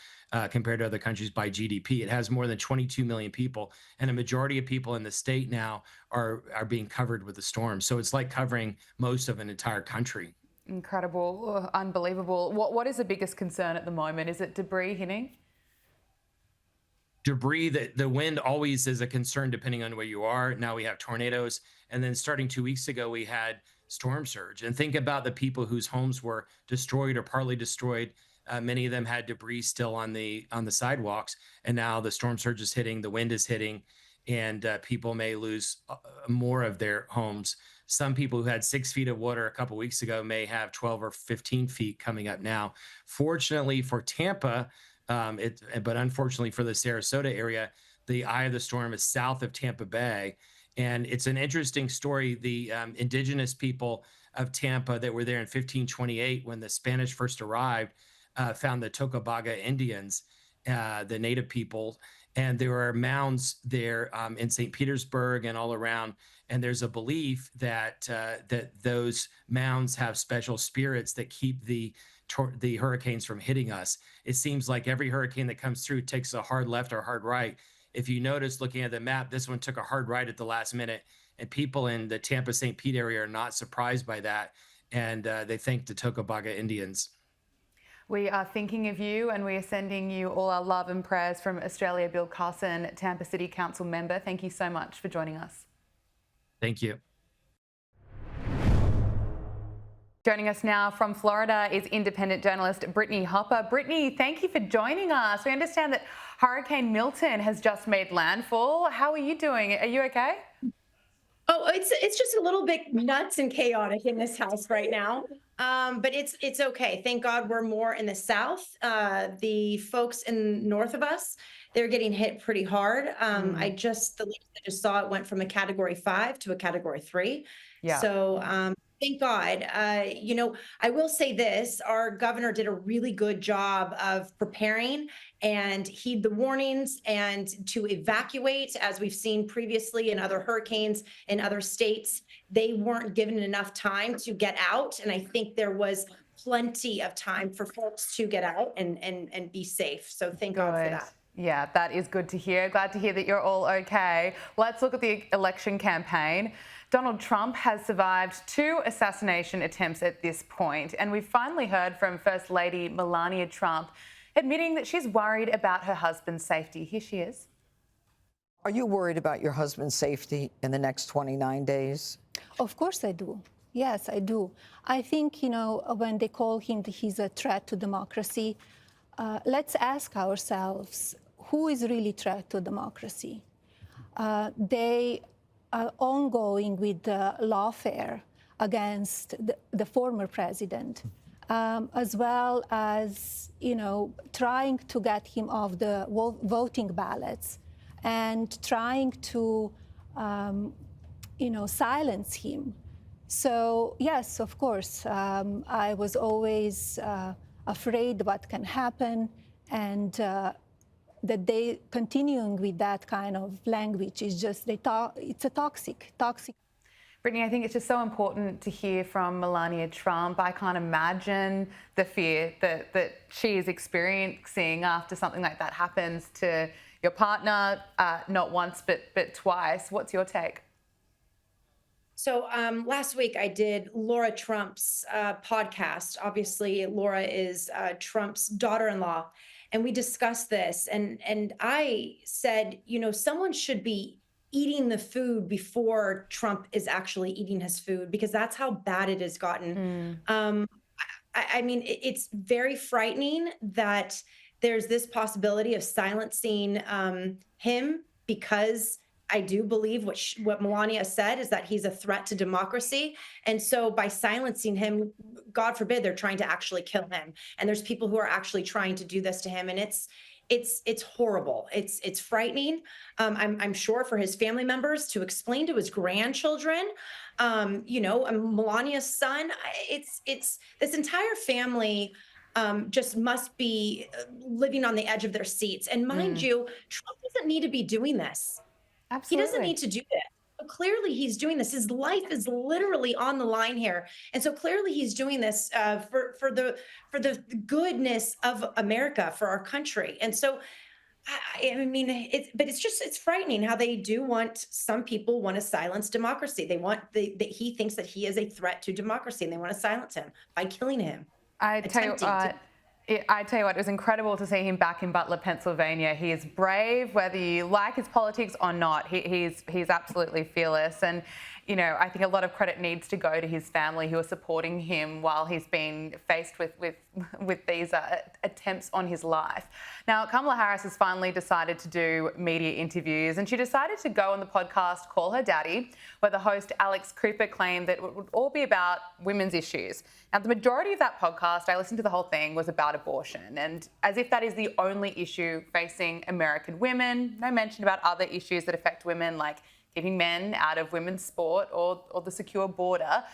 compared to other countries by GDP. It has more than 22 million people, and a majority of people in the state now are being covered with the storm. So it's like covering most of an entire country. Incredible, unbelievable. What is the biggest concern at the moment? Is it debris hitting? Debris, the wind always is a concern depending on where you are. Now we have tornadoes, and then starting 2 weeks ago, we had storm surge. And think about the people whose homes were destroyed or partly destroyed. Many of them had debris still on the sidewalks, and now the storm surge is hitting, the wind is hitting, and people may lose more of their homes. Some people who had 6 feet of water a couple of weeks ago may have 12 or 15 feet coming up now. Fortunately for Tampa, but unfortunately for the Sarasota area, the eye of the storm is south of Tampa Bay. And it's an interesting story. The indigenous people of Tampa that were there in 1528 when the Spanish first arrived found the Tocobaga Indians, the native people. And there are mounds there in St. Petersburg and all around. And there's a belief that that those mounds have special spirits that keep the hurricanes from hitting us. It seems like every hurricane that comes through takes a hard left or hard right. If you notice, looking at the map, this one took a hard right at the last minute, and people in the Tampa-St. Pete area are not surprised by that, and they thank the Tocobaga Indians. We are thinking of you, and we are sending you all our love and prayers from Australia. Bill Carson, Tampa City Council member. Thank you so much for joining us. Thank you. Joining us now from Florida is independent journalist Brittany Hopper. Brittany, thank you for joining us. We understand that Hurricane Milton has just made landfall. How are you doing? Are you okay? Oh, it's just a little bit nuts and chaotic in this house right now. But it's okay. Thank God we're more in the south. The folks in north of us, they're getting hit pretty hard. The latest I just saw it went from a category 5 to a category 3. Yeah. So thank God. I will say this, our governor did a really good job of preparing and heed the warnings and to evacuate, as we've seen previously in other hurricanes in other states. They weren't given enough time to get out. And I think there was plenty of time for folks to get out and be safe. So thank God for that. Yeah, that is good to hear. Glad to hear that you're all okay. Let's look at the election campaign. Donald Trump has survived 2 assassination attempts at this point, and we've finally heard from First Lady Melania Trump admitting that she's worried about her husband's safety. Here she is. Are you worried about your husband's safety in the next 29 days? Of course I do. Yes, I do. I think, when they call him, he's a threat to democracy, let's ask ourselves, who is really a threat to democracy? They are ongoing with the lawfare against the former president, as well as, trying to get him off the voting ballots and trying to, silence him. So, yes, of course, I was always afraid what can happen, and that they continuing with that kind of language is just, it's a toxic. Brittany, I think it's just so important to hear from Melania Trump. I can't imagine the fear that she is experiencing after something like that happens to your partner, not once, but twice. What's your take? So last week I did Laura Trump's podcast. Obviously, Laura is Trump's daughter-in-law. And we discussed this. And I said, someone should be eating the food before Trump is actually eating his food, because that's how bad it has gotten. I mean, it's very frightening that there's this possibility of silencing him, because I do believe what Melania said is that he's a threat to democracy. And so by silencing him, God forbid, they're trying to actually kill him. And there's people who are actually trying to do this to him. And it's horrible. It's frightening. I'm sure for his family members to explain to his grandchildren, Melania's son, it's this entire family just must be living on the edge of their seats. And mind you, Trump doesn't need to be doing this. Absolutely. He doesn't need to do this. So clearly he's doing this. His life is literally on the line here. And so clearly he's doing this for the goodness of America, for our country. And so, I mean, it's frightening how they do some people want to silence democracy. That he thinks that he is a threat to democracy, and they want to silence him by killing him. I tell you what, it was incredible to see him back in Butler, Pennsylvania. He is brave, whether you like his politics or not. He's absolutely fearless. And, I think a lot of credit needs to go to his family who are supporting him while he's been faced with these attempts on his life. Now, Kamala Harris has finally decided to do media interviews, and she decided to go on the podcast Call Her Daddy, where the host Alex Cooper claimed that it would all be about women's issues. Now, the majority of that podcast, I listened to the whole thing, was about abortion, and as if that is the only issue facing American women. No mention about other issues that affect women, like keeping men out of women's sport or the secure border.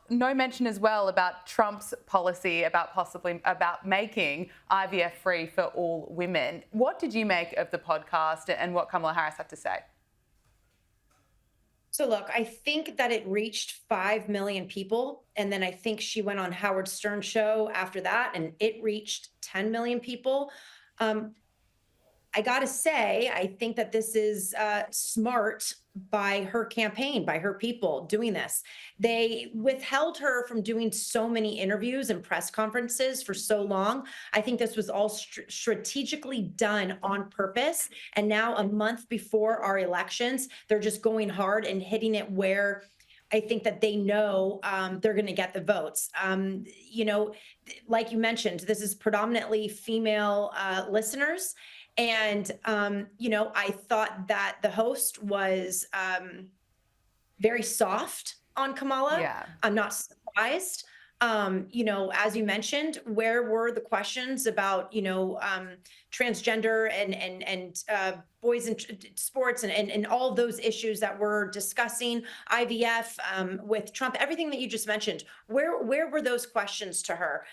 No mention as well about Trump's policy about making IVF free for all women. What did you make of the podcast and what Kamala Harris had to say? So look, I think that it reached 5 million people. And then I think she went on Howard Stern's show after that, and it reached 10 million people. I got to say, I think that this is smart by her campaign, by her people doing this. They withheld her from doing so many interviews and press conferences for so long. I think this was all strategically done on purpose. And now, a month before our elections, they're just going hard and hitting it where I think that they know they're going to get the votes. Like you mentioned, this is predominantly female listeners. And, I thought that the host was very soft on Kamala. Yeah. I'm not surprised. As you mentioned, where were the questions about, transgender and boys in sports and all of those issues that we're discussing, IVF with Trump, everything that you just mentioned, where were those questions to her?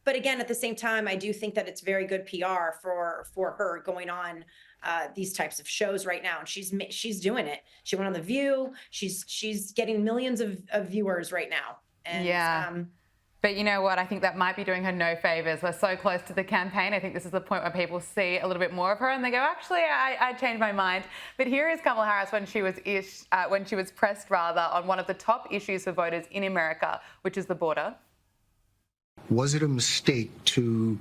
But again, at the same time, I do think that it's very good PR for her going on these types of shows right now, and she's doing it. She went on The View. She's getting millions of viewers right now. And, yeah. But you know what? I think that might be doing her no favors. We're so close to the campaign. I think this is the point where people see a little bit more of her and they go, actually, I changed my mind. But here is Kamala Harris when she was pressed on one of the top issues for voters in America, which is the border. Was it a mistake to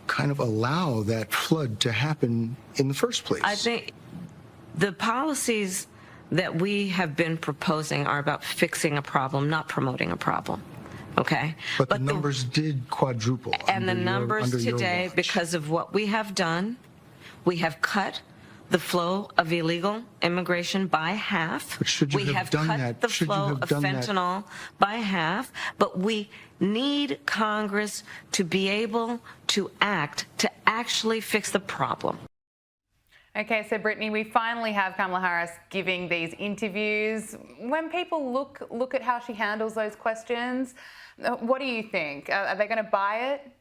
kind of allow that flood to happen in the first place? I think the policies that we have been proposing are about fixing a problem, not promoting a problem. Okay? But the numbers did quadruple. And the numbers today, because of what we have done, we have cut the flow of illegal immigration by half. But should you we have cut the flow of fentanyl by half, but we need Congress to be able to act to actually fix the problem. Okay, so Brittany, we finally have Kamala Harris giving these interviews. When people look at how she handles those questions, what do you think? Are they going to buy it?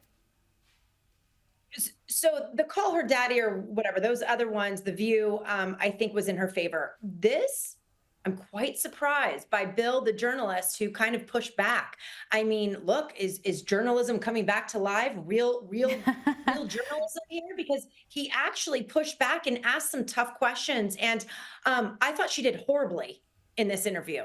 So the Call Her Daddy or whatever, those other ones, The View, I think was in her favor. This, I'm quite surprised by Bill, the journalist, who kind of pushed back. I mean, look, is journalism coming back to life? Real journalism here? Because he actually pushed back and asked some tough questions. And I thought she did horribly in this interview.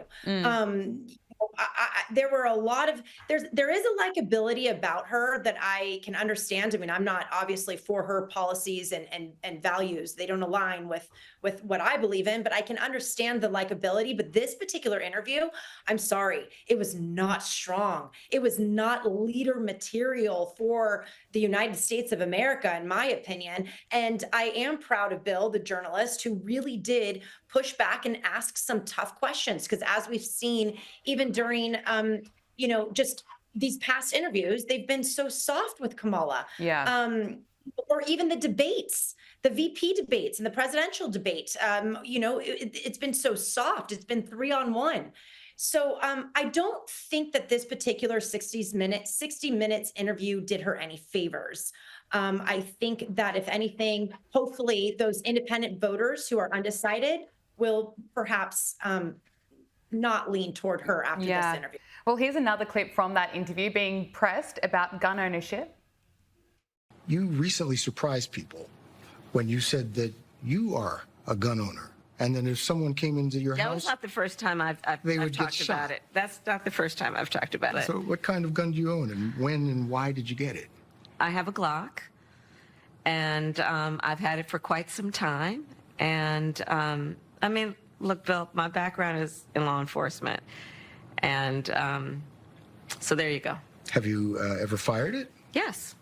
there were a lot of there is a likability about her that I can understand. I mean, I'm not obviously for her policies and values. They don't align with what I believe in, but I can understand the likability. But this particular interview, I'm sorry, it was not strong. It was not leader material for the United States of America, in my opinion. And I am proud of Bill, the journalist, who really did push back and ask some tough questions. Because as we've seen, even during, just these past interviews, they've been so soft with Kamala. Yeah. Or even the debates, the VP debates and the presidential debate. It's been so soft. It's been 3-on-1. So I don't think that this particular 60 minutes interview did her any favors. I think that if anything, hopefully those independent voters who are undecided will perhaps not lean toward her after this interview. Well, here's another clip from that interview being pressed about gun ownership. You recently surprised people when you said that you are a gun owner. And then if someone came into your house... That was not the first time I've talked about it. That's not the first time I've talked about it. So what kind of gun do you own, and when and why did you get it? I have a Glock, and I've had it for quite some time. And I mean, look, Bill, my background is in law enforcement. And so there you go. Have you ever fired it? Yes.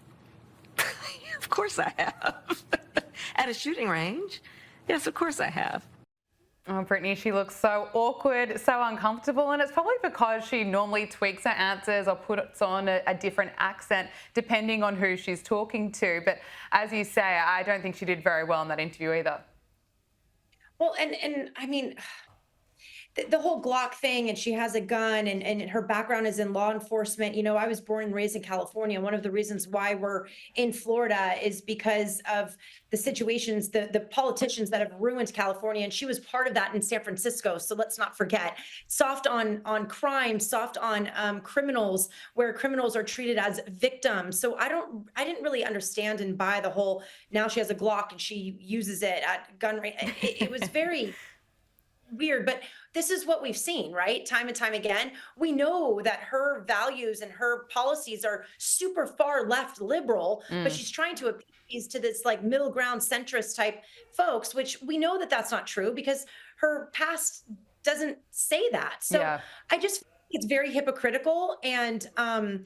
Of course I have. At a shooting range. Yes, of course I have. Oh, Brittany, she looks so awkward, so uncomfortable, and it's probably because she normally tweaks her answers or puts on a different accent depending on who she's talking to. But as you say, I don't think she did very well in that interview either. Well, and I mean, the whole Glock thing, and she has a gun, and her background is in law enforcement. You know, I was born and raised in California. One of the reasons why we're in Florida is because of the situations, the politicians that have ruined California, and she was part of that in San Francisco. So let's not forget, soft on crime, soft on criminals, where criminals are treated as victims. So I didn't really understand and buy the whole, now she has a Glock and she uses it at gun range. It was very weird, but this is what we've seen, right? Time and time again. We know that her values and her policies are super far left liberal, but she's trying to appease to this like middle ground centrist type folks, which we know that that's not true because her past doesn't say that. So I just think it's very hypocritical. And the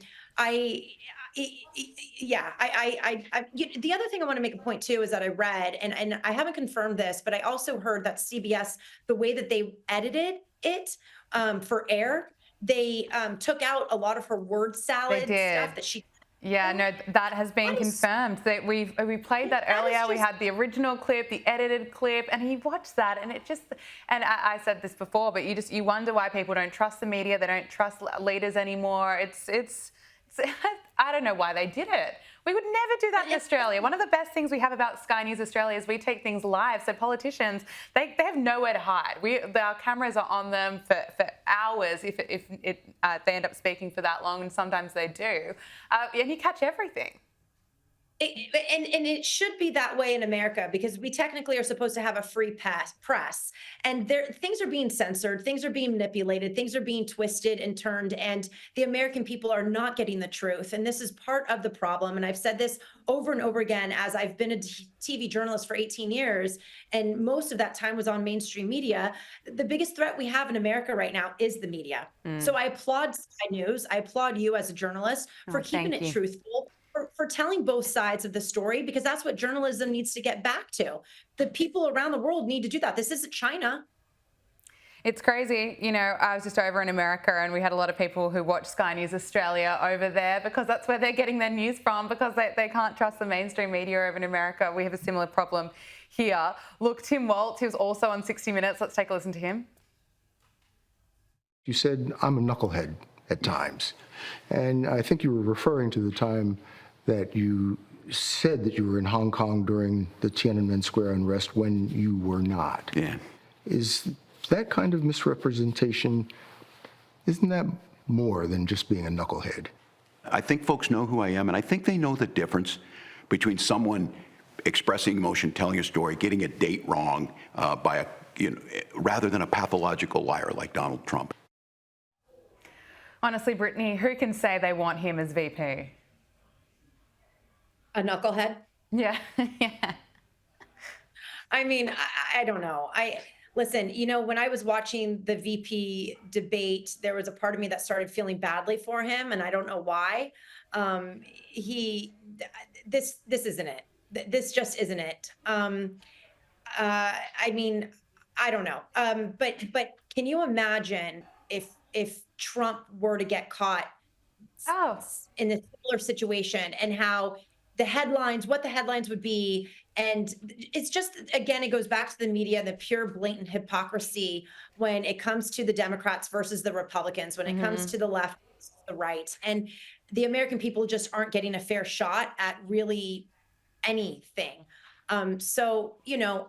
other thing I want to make a point too is that I read, and I haven't confirmed this, but I also heard that CBS, the way that they edited it for air, they took out a lot of her word salad stuff that she. Yeah, no, that has been confirmed. That we played that earlier. We had the original clip, the edited clip, and he watched that, and it just. And I said this before, but you wonder why people don't trust the media. They don't trust leaders anymore. It's I don't know why they did it. We would never do that in Australia. One of the best things we have about Sky News Australia is we take things live. So politicians, they have nowhere to hide. Our cameras are on them for hours if they end up speaking for that long, and sometimes they do. And you catch everything. And it should be that way in America because we technically are supposed to have a free press, and things are being censored, things are being manipulated, things are being twisted and turned, and the American people are not getting the truth. And this is part of the problem. And I've said this over and over again as I've been a TV journalist for 18 years, and most of that time was on mainstream media. The biggest threat we have in America right now is the media. So I applaud Sky News. I applaud you as a journalist for keeping it truthful. For telling both sides of the story, because that's what journalism needs to get back to. The people around the world need to do that. This isn't China. It's crazy. You know, I was just over in America and we had a lot of people who watch Sky News Australia over there because that's where they're getting their news from, because they can't trust the mainstream media over in America. We have a similar problem here. Look, Tim Waltz, he was also on 60 Minutes. Let's take a listen to him. You said, I'm a knucklehead at times. And I think you were referring to the time that you said that you were in Hong Kong during the Tiananmen Square unrest when you were not. Yeah. Is that kind of misrepresentation, isn't that more than just being a knucklehead? I think folks know who I am, and I think they know the difference between someone expressing emotion, telling a story, getting a date wrong rather than a pathological liar like Donald Trump. Honestly, Brittany, who can say they want him as VP? A knucklehead? Yeah. Yeah. I mean, I don't know. Listen, you know, when I was watching the VP debate, there was a part of me that started feeling badly for him, and I don't know why. This isn't it. This just isn't it. I mean, I don't know. But can you imagine if Trump were to get caught in a similar situation, and how what the headlines would be? And it's just, again, it goes back to the media, the pure blatant hypocrisy when it comes to the Democrats versus the Republicans, when it comes to the left, the right. And the American people just aren't getting a fair shot at really anything. So, you know,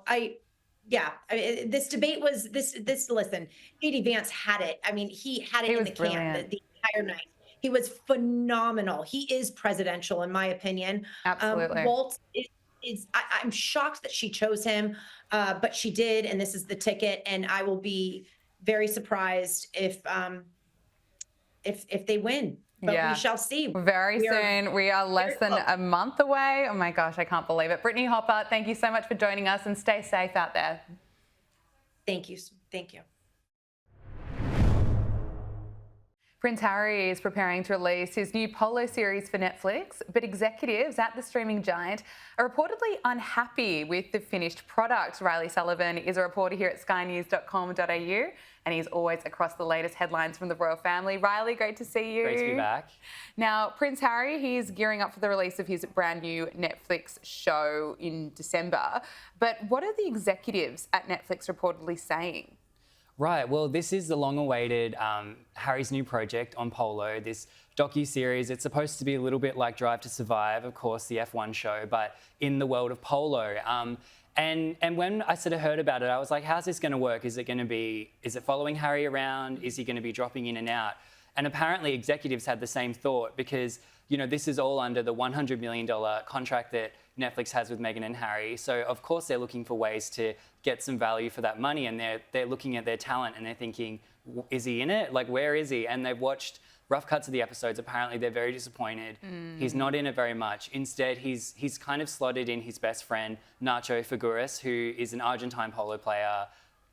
this debate was listen, J.D. Vance had it. I mean, he had it in the camp the entire night. He was phenomenal. He is presidential, in my opinion. Absolutely. Walt I'm shocked that she chose him, but she did, and this is the ticket. And I will be very surprised if they win. But we shall see. Very soon. We are less than a month away. Oh my gosh, I can't believe it. Brittany Hopper, thank you so much for joining us, and stay safe out there. Thank you. Thank you. Prince Harry is preparing to release his new Polo series for Netflix, but executives at the streaming giant are reportedly unhappy with the finished product. Riley Sullivan is a reporter here at skynews.com.au, and he's always across the latest headlines from the royal family. Riley, great to see you. Great to be back. Now, Prince Harry, he's gearing up for the release of his brand new Netflix show in December. But what are the executives at Netflix reportedly saying? Right, well, this is the long-awaited Harry's new project on Polo, this docu-series. It's supposed to be a little bit like Drive to Survive, of course, the F1 show, but in the world of polo. And when I sort of heard about it, I was like, how's this going to work? Is it following Harry around? Is he going to be dropping in and out? And apparently executives had the same thought because, you know, this is all under the $100 million contract that Netflix has with Meghan and Harry. So, of course, they're looking for ways to get some value for that money, and they're looking at their talent and they're thinking, is he in it? Like, where is he? And they've watched rough cuts of the episodes. Apparently, they're very disappointed. He's not in it very much. Instead, he's kind of slotted in his best friend, Nacho Figueres, who is an Argentine polo player,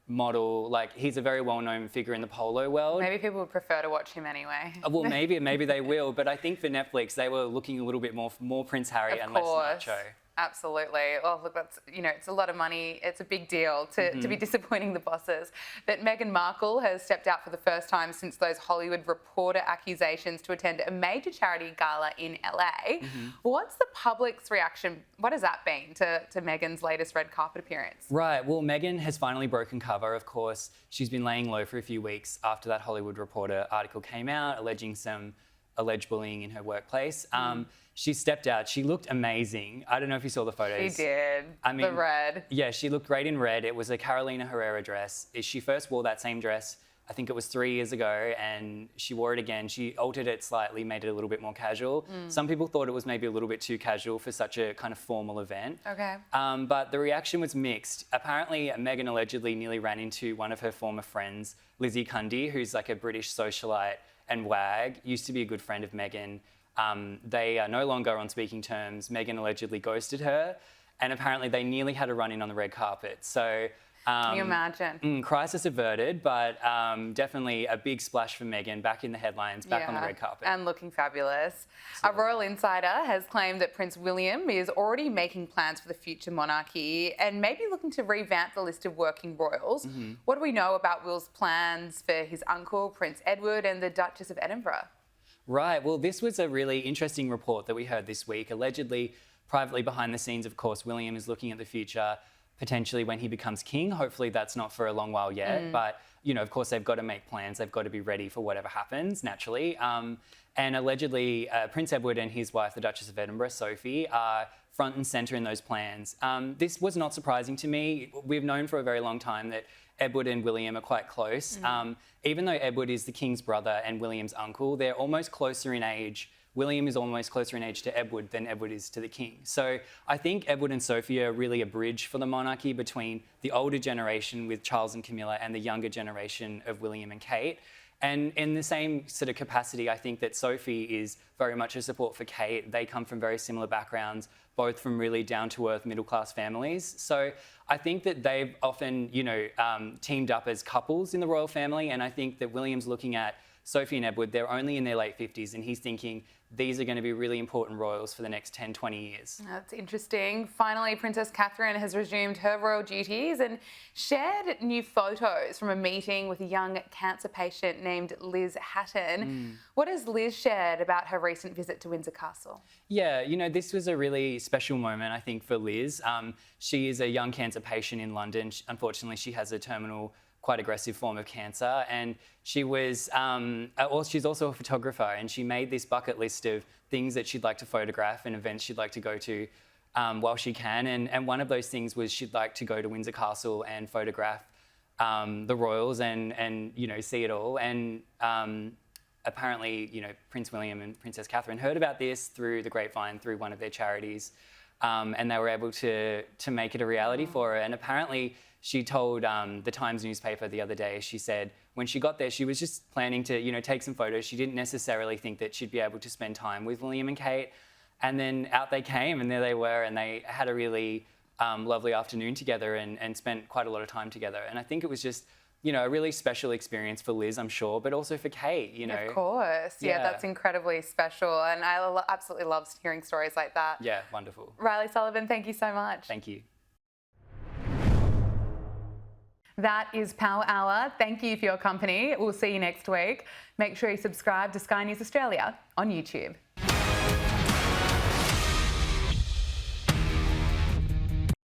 model. Like, he's a very well-known figure in the polo world. Maybe people would prefer to watch him anyway. Well, maybe they will, but I think for Netflix, they were looking a little bit more Prince Harry and less Nacho. Absolutely. Well, look, that's, you know, it's a lot of money. It's a big deal to be disappointing the bosses. But Meghan Markle has stepped out for the first time since those Hollywood Reporter accusations to attend a major charity gala in LA. What's the public's reaction? What has that been to Meghan's latest red carpet appearance? Right. Well, Meghan has finally broken cover, of course. She's been laying low for a few weeks after that Hollywood Reporter article came out, alleging some alleged bullying in her workplace. She stepped out. She looked amazing. I don't know if you saw the photos. She did. I mean, the red. Yeah, she looked great in red. It was a Carolina Herrera dress. She first wore that same dress, I think it was 3 years ago, and she wore it again. She altered it slightly, made it a little bit more casual. Some people thought it was maybe a little bit too casual for such a kind of formal event. Okay. But the reaction was mixed. Apparently, Meghan allegedly nearly ran into one of her former friends, Lizzie Cundy, who's like a British socialite and wag, used to be a good friend of Meghan. They are no longer on speaking terms. Meghan allegedly ghosted her, and apparently they nearly had a run-in on the red carpet. So, can you imagine? Crisis averted, but definitely a big splash for Meghan, back in the headlines, back on the red carpet. And looking fabulous. A royal insider has claimed that Prince William is already making plans for the future monarchy and maybe looking to revamp the list of working royals. What do we know about Will's plans for his uncle, Prince Edward, and the Duchess of Edinburgh? Right. Well, this was a really interesting report that we heard this week. Allegedly, privately behind the scenes, of course, William is looking at the future, potentially when he becomes king. Hopefully that's not for a long while yet. But, you know, of course, they've got to make plans. They've got to be ready for whatever happens, naturally. And allegedly, Prince Edward and his wife, the Duchess of Edinburgh, Sophie, are front and centre in those plans. This was not surprising to me. We've known for a very long time that Edward and William are quite close. Even though Edward is the king's brother and William's uncle, they're almost closer in age. William is almost closer in age to Edward than Edward is to the king. So I think Edward and Sophie are really a bridge for the monarchy between the older generation with Charles and Camilla and the younger generation of William and Kate. And in the same sort of capacity, I think that Sophie is very much a support for Kate. They come from very similar backgrounds, both from really down-to-earth middle-class families. So I think that they've often, teamed up as couples in the royal family. And I think that William's looking at Sophie and Edward, they're only in their late 50s, and he's thinking these are going to be really important royals for the next 10, 20 years. That's interesting. Finally, Princess Catherine has resumed her royal duties and shared new photos from a meeting with a young cancer patient named Liz Hatton. What has Liz shared about her recent visit to Windsor Castle? Yeah, this was a really special moment, I think, for Liz. She is a young cancer patient in London. Unfortunately, she has a terminal, quite aggressive form of cancer, and she was she's also a photographer, and she made this bucket list of things that she'd like to photograph and events she'd like to go to while she can, and one of those things was she'd like to go to Windsor Castle and photograph the royals and see it all. And apparently Prince William and Princess Catherine heard about this through the grapevine, through one of their charities, and they were able to make it a reality for her. And apparently she told the Times newspaper the other day, she said when she got there, she was just planning to, take some photos. She didn't necessarily think that she'd be able to spend time with William and Kate. And then out they came, and there they were, and they had a really lovely afternoon together and spent quite a lot of time together. And I think it was just, a really special experience for Liz, I'm sure, but also for Kate, Of course. Yeah, that's incredibly special. And I absolutely love hearing stories like that. Yeah, wonderful. Riley Sullivan, thank you so much. Thank you. That is Power Hour. Thank you for your company. We'll see you next week. Make sure you subscribe to Sky News Australia on YouTube.